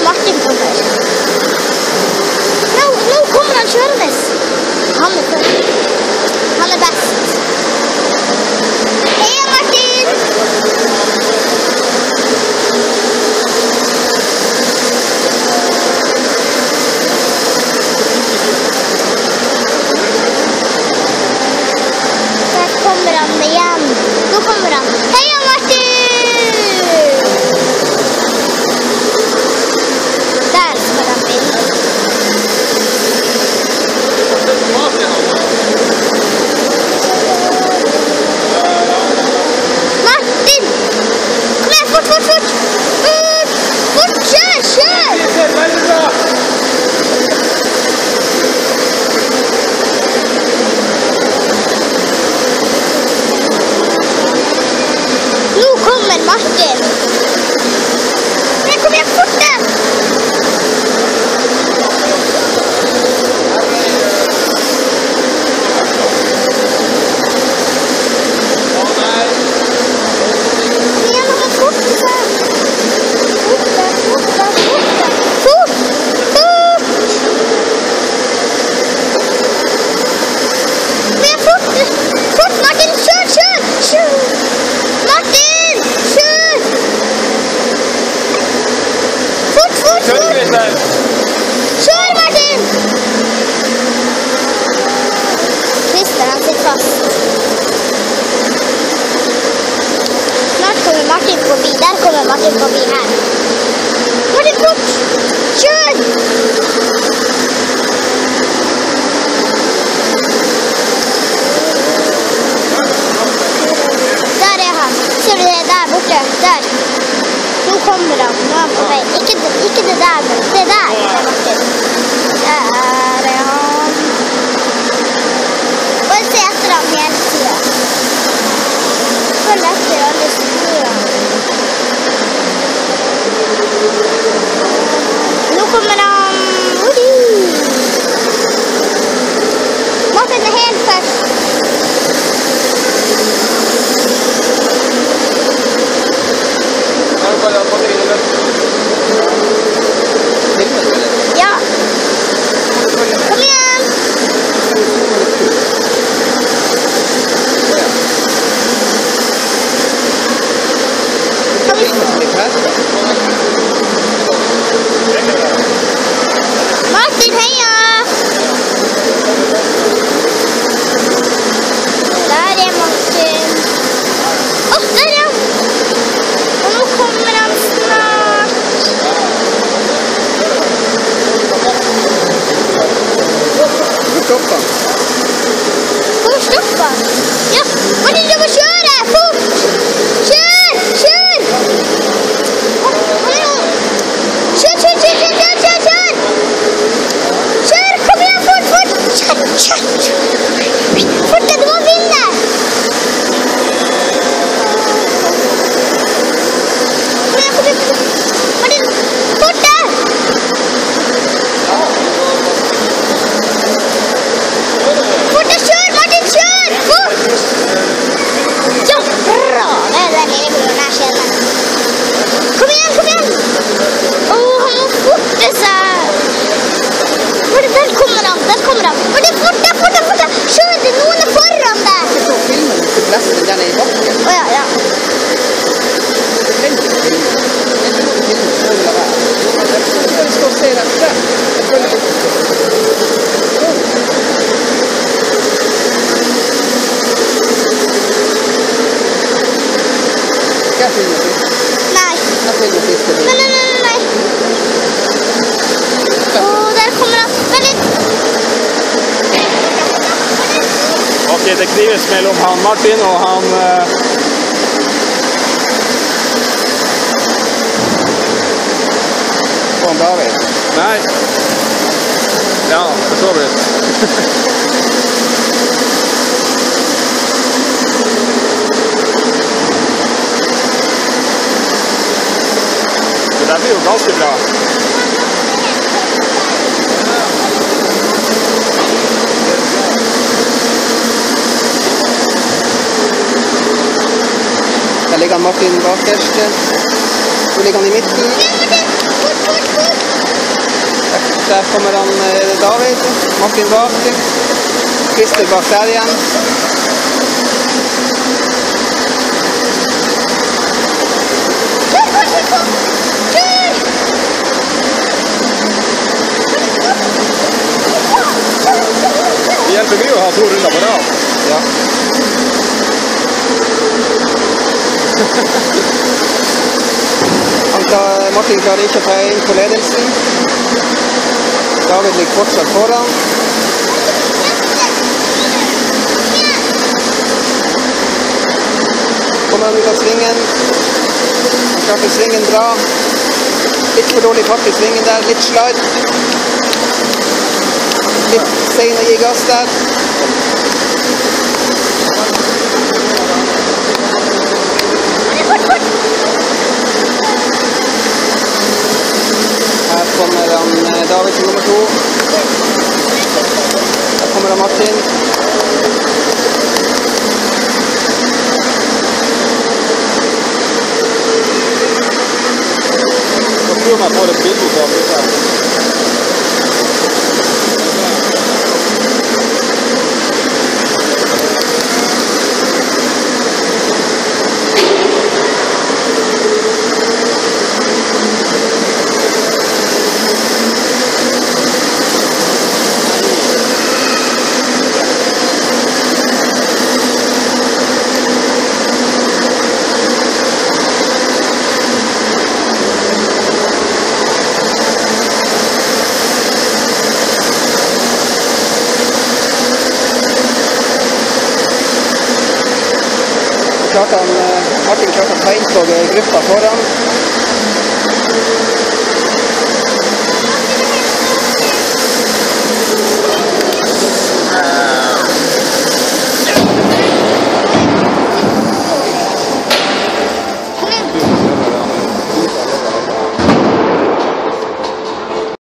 Martin kommer. Nå kommer han kjørende. Han er best. Hei, Martin! Der kommer han igjen. Nå kommer han. Hei, Martin! Der skal han vinne. Martin! Kom igjen, fort! Fort, kjør! Veldig bra! Nå kommer Martin. Kom igjen, fort den! Kjør, Martin! Christer, han sitter fast. Snart kommer Martin forbi. Der kommer Martin forbi her. Martin, fort! Kjør! Der er han. Ser du det der borte? Der. Nå kommer han. Nå er han på vei. Ikke det der, men det der. Der er han. Bare se etter ham hele tiden. Følg etter alle sporene. Nå kommer han. Martin er helt først. Ja. Kom igjen! Martin, heia! Der er Martin. Åh, der er han! Og nå kommer han snart. Stoppa. Hvor stoppa? Ja, Martin, du må kjøre! Fort! Kjør! Kjør! Kjør! Kjør! Kom igjen, fort! Kjør! Fort, du må vinne! Kom igjen. Martin, fort der! Fort, kjør! Martin, kjør! Fort! Ja, bra! Det er den lillebroren jeg kjenner. Kom igjen! Åh, han må forte seg! Der kommer han! Martin, fort! Kjør, det er noen foran deg! Jeg så filmen til plassen der nede i bakken. Åja, ja. Jeg trenger ikke filmen. Jeg tror ikke filmen skal la være. Jeg skal se den der. Jeg følger litt. Skal jeg filme sist? Nei. Jeg filmer sist. Nei. Åh, der kommer han. Vent litt. Ok, det knives mellom han Martin og han Og han David. Nei. Ja, for så vidt. Det der blir jo ganske bra. Der ligger Martin bakerst. Hvor ligger han i midten? Fort! Der kommer han David, Martin bak, Christer bak der igjen. Det hjelper mye å ha 2 runder på rad. Ja. Martin klarer ikke å ta inn på ledelsen. David ligger fortsatt foran. Kommer han ut av svingen. Han klarte svingen bra. Litt for dårlig fart i svingen der, litt slide. Litt sen å gi gass der. Her kommer han David som nummer 2. Her kommer han Martin. Så tror man får et bilde av dette. Martin klarte å ta inn på gruppa foran.